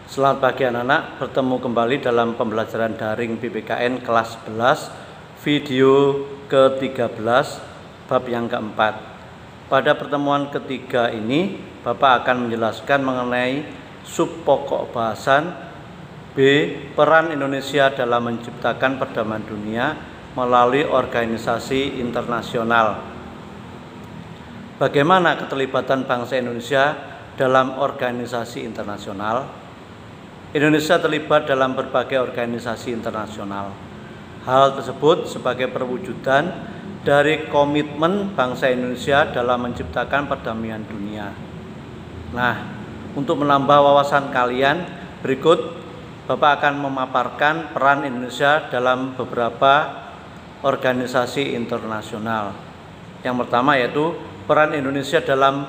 Selamat pagi anak-anak, bertemu kembali dalam pembelajaran daring PPKN kelas 11 video ke-13 bab yang keempat. Pada pertemuan ketiga ini Bapak akan menjelaskan mengenai sub pokok bahasan B. Peran Indonesia dalam menciptakan perdamaian dunia melalui organisasi internasional. Bagaimana keterlibatan bangsa Indonesia dalam organisasi internasional? Indonesia terlibat dalam berbagai organisasi internasional. Hal tersebut sebagai perwujudan dari komitmen bangsa Indonesia dalam menciptakan perdamaian dunia. Nah, untuk menambah wawasan kalian, berikut Bapak akan memaparkan peran Indonesia dalam beberapa organisasi internasional. Yang pertama yaitu peran Indonesia dalam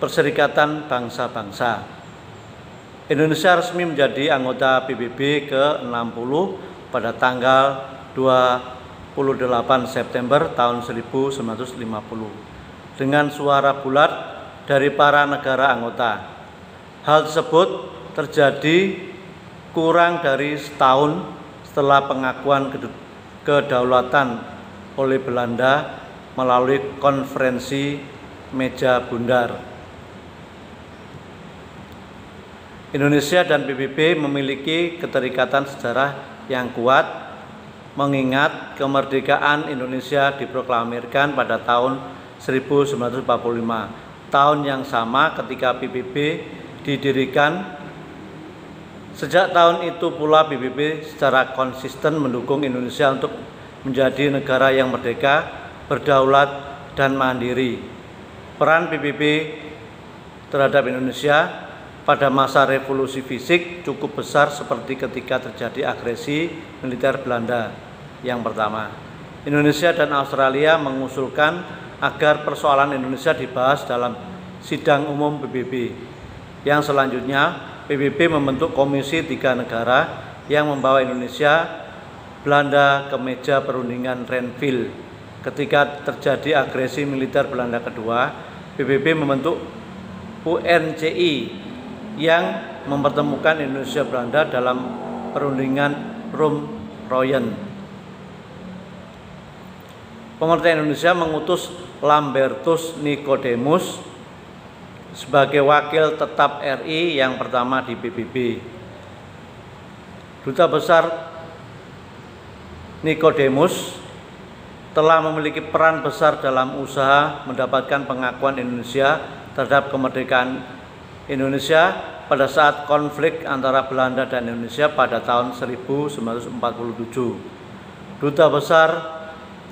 Perserikatan Bangsa-Bangsa. Indonesia resmi menjadi anggota PBB ke-60 pada tanggal 28 September tahun 1950 dengan suara bulat dari para negara anggota. Hal tersebut terjadi kurang dari setahun setelah pengakuan kedaulatan oleh Belanda melalui konferensi Meja Bundar. Indonesia dan PBB memiliki keterikatan sejarah yang kuat mengingat kemerdekaan Indonesia diproklamirkan pada tahun 1945, tahun yang sama ketika PBB didirikan. Sejak tahun itu pula PBB secara konsisten mendukung Indonesia untuk menjadi negara yang merdeka, berdaulat, dan mandiri. Peran PBB terhadap Indonesia pada masa revolusi fisik cukup besar seperti ketika terjadi agresi militer Belanda. Yang pertama, Indonesia dan Australia mengusulkan agar persoalan Indonesia dibahas dalam sidang umum PBB. Yang selanjutnya, PBB membentuk komisi 3 negara yang membawa Indonesia, Belanda ke meja perundingan Renville. Ketika terjadi agresi militer Belanda kedua, PBB membentuk UNCI yang mempertemukan Indonesia Belanda dalam perundingan Rum-Royen. Pemerintah Indonesia mengutus Lambertus Nicodemus sebagai wakil tetap RI yang pertama di PBB. Duta Besar Nicodemus telah memiliki peran besar dalam usaha mendapatkan pengakuan Indonesia terhadap kemerdekaan Indonesia pada saat konflik antara Belanda dan Indonesia pada tahun 1947. Duta besar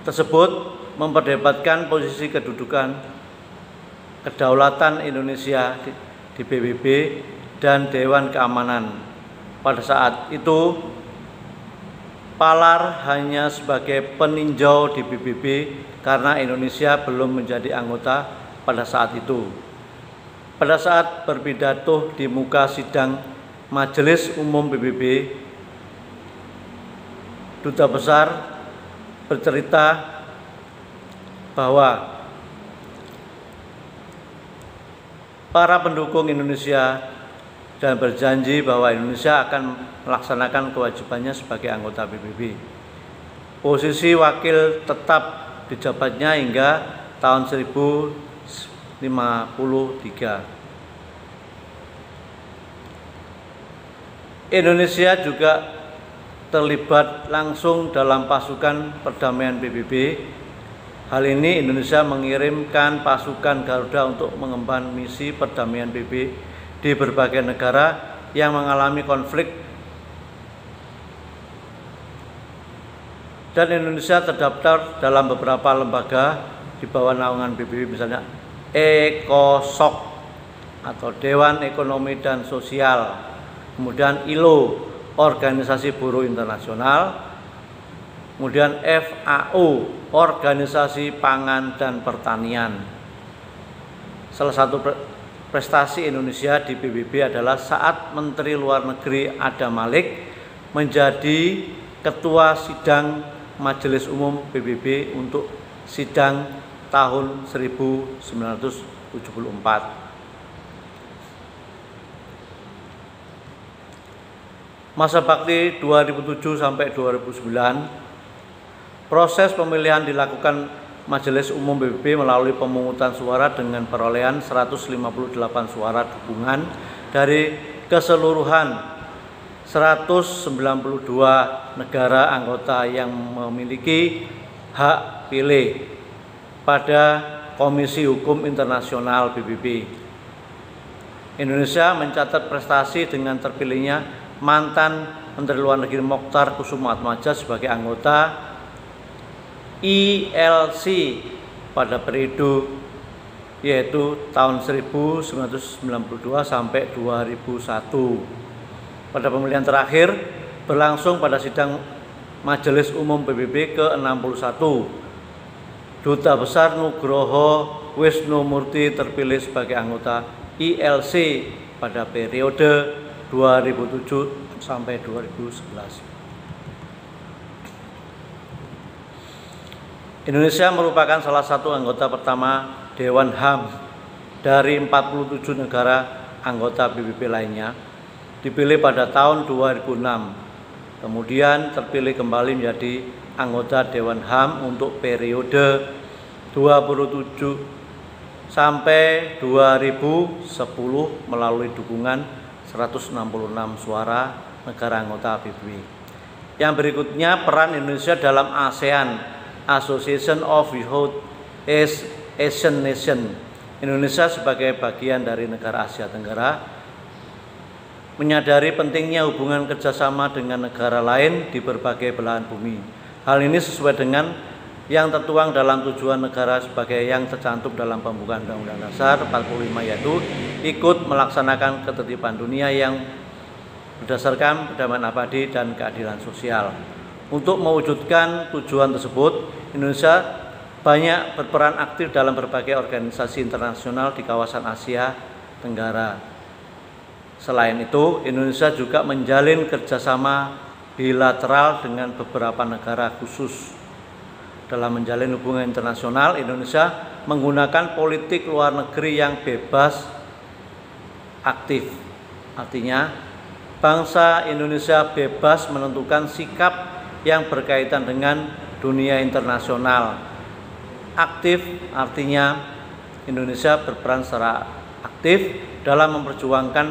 tersebut memperdebatkan posisi kedudukan kedaulatan Indonesia di PBB dan Dewan Keamanan. Pada saat itu, Palar hanya sebagai peninjau di PBB karena Indonesia belum menjadi anggota pada saat itu. Pada saat berpidato di muka sidang Majelis Umum PBB, Duta Besar bercerita bahwa para pendukung Indonesia dan berjanji bahwa Indonesia akan melaksanakan kewajibannya sebagai anggota PBB. Posisi wakil tetap dijabatnya hingga tahun 1953. Indonesia juga terlibat langsung dalam pasukan perdamaian PBB. Hal ini Indonesia mengirimkan pasukan Garuda untuk mengemban misi perdamaian PBB di berbagai negara yang mengalami konflik, dan Indonesia terdaftar dalam beberapa lembaga di bawah naungan PBB, misalnya ECOSOC atau Dewan Ekonomi dan Sosial, kemudian ILO, Organisasi Buruh Internasional, kemudian FAO, Organisasi Pangan dan Pertanian. Salah satu prestasi Indonesia di PBB adalah saat Menteri Luar Negeri Adam Malik menjadi Ketua Sidang Majelis Umum PBB untuk sidang tahun 1974. Masa bakti 2007 sampai 2009, proses pemilihan dilakukan Majelis Umum PBB melalui pemungutan suara dengan perolehan 158 suara dukungan dari keseluruhan 192 negara anggota yang memiliki hak pilih pada Komisi Hukum Internasional PBB. Indonesia mencatat prestasi dengan terpilihnya mantan Menteri Luar Negeri Mokhtar Kusumaatmadja sebagai anggota ILC pada periode yaitu tahun 1992 sampai 2001. Pada pemilihan terakhir berlangsung pada sidang Majelis Umum PBB ke-61. Duta Besar Nugroho Wisnumurti terpilih sebagai anggota ILC pada periode 2007 sampai 2011. Indonesia merupakan salah satu anggota pertama Dewan HAM dari 47 negara anggota PBB lainnya, dipilih pada tahun 2006. Kemudian terpilih kembali menjadi anggota Dewan HAM untuk periode 27 sampai 2010 melalui dukungan 166 suara negara anggota PBB. Yang berikutnya peran Indonesia dalam ASEAN, Association of Southeast Asian Nations. Indonesia sebagai bagian dari negara Asia Tenggara menyadari pentingnya hubungan kerjasama dengan negara lain di berbagai belahan bumi. Hal ini sesuai dengan yang tertuang dalam tujuan negara sebagai yang tercantum dalam pembukaan Undang-Undang Dasar 45, yaitu ikut melaksanakan ketertiban dunia yang berdasarkan perdamaian abadi dan keadilan sosial. Untuk mewujudkan tujuan tersebut, Indonesia banyak berperan aktif dalam berbagai organisasi internasional di kawasan Asia Tenggara. Selain itu, Indonesia juga menjalin kerjasama bilateral dengan beberapa negara khusus. Dalam menjalin hubungan internasional, Indonesia menggunakan politik luar negeri yang bebas aktif. Artinya, bangsa Indonesia bebas menentukan sikap yang berkaitan dengan dunia internasional. Aktif artinya Indonesia berperan secara aktif dalam memperjuangkan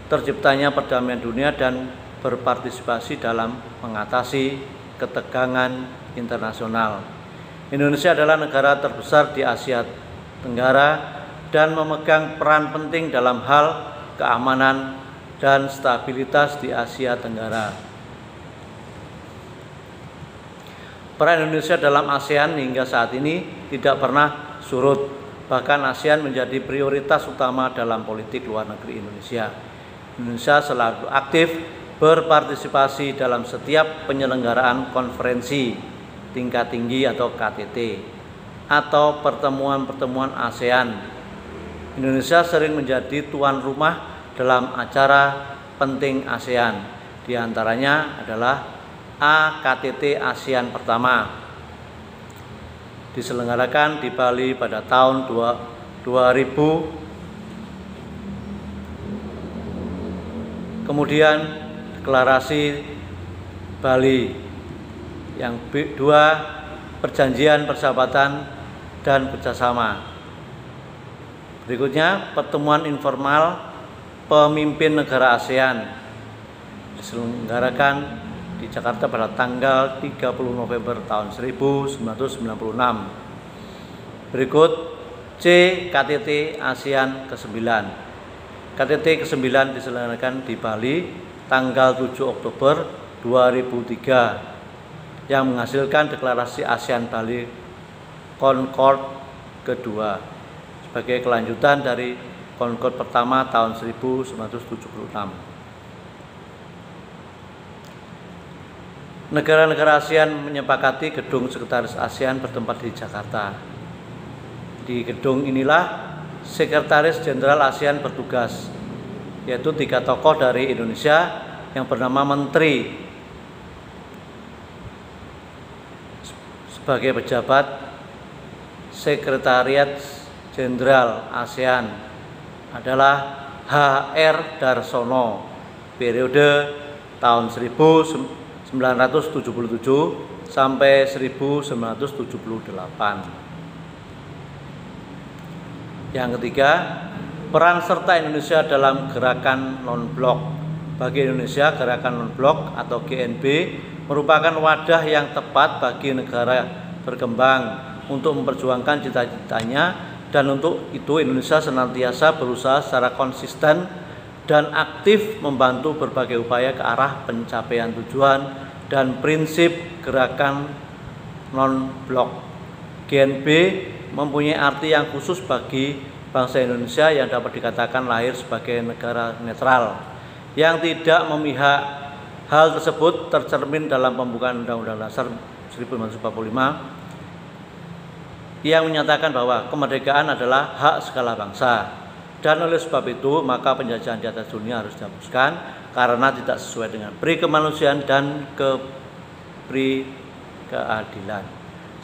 terciptanya perdamaian dunia dan berpartisipasi dalam mengatasi ketegangan internasional. Indonesia adalah negara terbesar di Asia Tenggara dan memegang peran penting dalam hal keamanan dan stabilitas di Asia Tenggara. Peran Indonesia dalam ASEAN hingga saat ini tidak pernah surut. Bahkan ASEAN menjadi prioritas utama dalam politik luar negeri Indonesia. Indonesia selalu aktif berpartisipasi dalam setiap penyelenggaraan konferensi tingkat tinggi atau KTT atau pertemuan-pertemuan ASEAN. Indonesia sering menjadi tuan rumah dalam acara penting ASEAN. Di antaranya adalah AKTT ASEAN pertama, diselenggarakan di Bali pada tahun 2000. Kemudian deklarasi Bali. Yang kedua, perjanjian persahabatan dan kerjasama. Berikutnya, pertemuan informal pemimpin negara ASEAN diselenggarakan di Jakarta pada tanggal 30 November tahun 1996. Berikut C. KTT ASEAN ke-9. KTT ke-9 diselenggarakan di Bali tanggal 7 Oktober 2003 yang menghasilkan deklarasi ASEAN Bali Concord kedua sebagai kelanjutan dari Concord pertama tahun 1976. Negara-negara ASEAN menyepakati gedung sekretaris ASEAN bertempat di Jakarta. Di gedung inilah Sekretaris Jenderal ASEAN bertugas, yaitu 3 tokoh dari Indonesia yang bernama Menteri sebagai pejabat Sekretariat Jenderal ASEAN adalah H.R. Darsono periode tahun 1977 sampai 1978. Yang ketiga, peran serta Indonesia dalam gerakan non-blok. Bagi Indonesia, gerakan non-blok atau GNB merupakan wadah yang tepat bagi negara berkembang untuk memperjuangkan cita-citanya, dan untuk itu Indonesia senantiasa berusaha secara konsisten dan aktif membantu berbagai upaya ke arah pencapaian tujuan dan prinsip gerakan non-blok. GNB mempunyai arti yang khusus bagi bangsa Indonesia yang dapat dikatakan lahir sebagai negara netral yang tidak memihak. Hal tersebut tercermin dalam pembukaan Undang-Undang Dasar 1945 yang menyatakan bahwa kemerdekaan adalah hak segala bangsa, dan oleh sebab itu maka penjajahan di atas dunia harus dihapuskan karena tidak sesuai dengan pri kemanusiaan dan keadilan.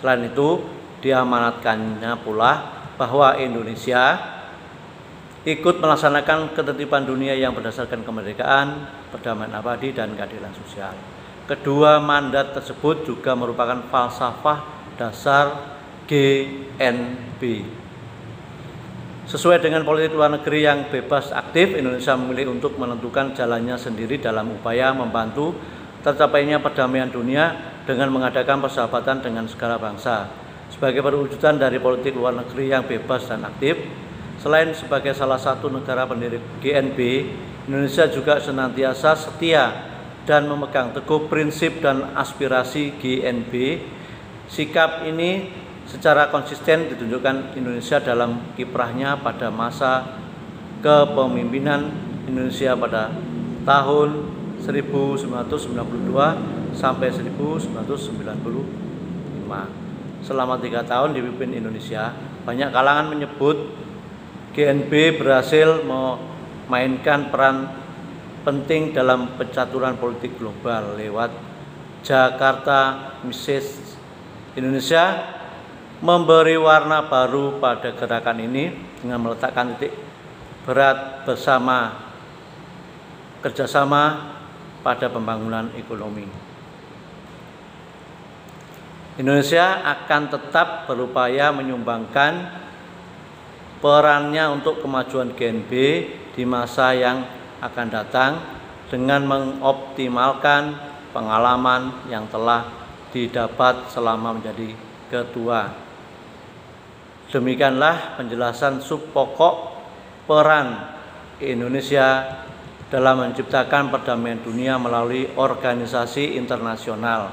Selain itu, diamanatkannya pula bahwa Indonesia ikut melaksanakan ketertiban dunia yang berdasarkan kemerdekaan, perdamaian abadi, dan keadilan sosial. Kedua mandat tersebut juga merupakan falsafah dasar GNB. Sesuai dengan politik luar negeri yang bebas aktif, Indonesia memilih untuk menentukan jalannya sendiri dalam upaya membantu tercapainya perdamaian dunia dengan mengadakan persahabatan dengan segala bangsa. Sebagai perwujudan dari politik luar negeri yang bebas dan aktif, selain sebagai salah satu negara pendiri GNB, Indonesia juga senantiasa setia dan memegang teguh prinsip dan aspirasi GNB. Sikap ini secara konsisten ditunjukkan Indonesia dalam kiprahnya pada masa kepemimpinan Indonesia pada tahun 1992 sampai 1995. Selama 3 tahun dipimpin Indonesia, banyak kalangan menyebut GNB berhasil memainkan peran penting dalam pencaturan politik global lewat Jakarta Message. Indonesia memberi warna baru pada gerakan ini dengan meletakkan titik berat bersama kerjasama pada pembangunan ekonomi. Indonesia akan tetap berupaya menyumbangkan perannya untuk kemajuan GNB di masa yang akan datang dengan mengoptimalkan pengalaman yang telah didapat selama menjadi ketua. Demikianlah penjelasan sub pokok peran Indonesia dalam menciptakan perdamaian dunia melalui organisasi internasional.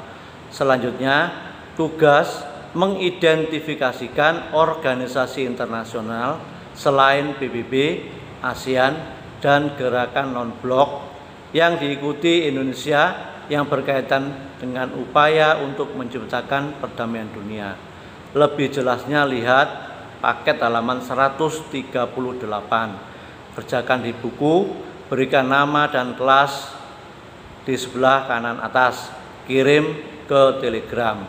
Selanjutnya, tugas mengidentifikasikan organisasi internasional selain PBB, ASEAN, dan gerakan non-blok yang diikuti Indonesia yang berkaitan dengan upaya untuk menciptakan perdamaian dunia. Lebih jelasnya lihat paket halaman 138. Kerjakan di buku, berikan nama dan kelas di sebelah kanan atas, kirim ke Telegram.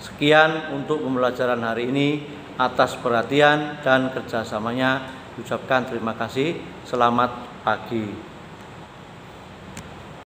Sekian untuk pembelajaran hari ini. Atas perhatian dan kerjasamanya, ucapkan terima kasih. Selamat pagi.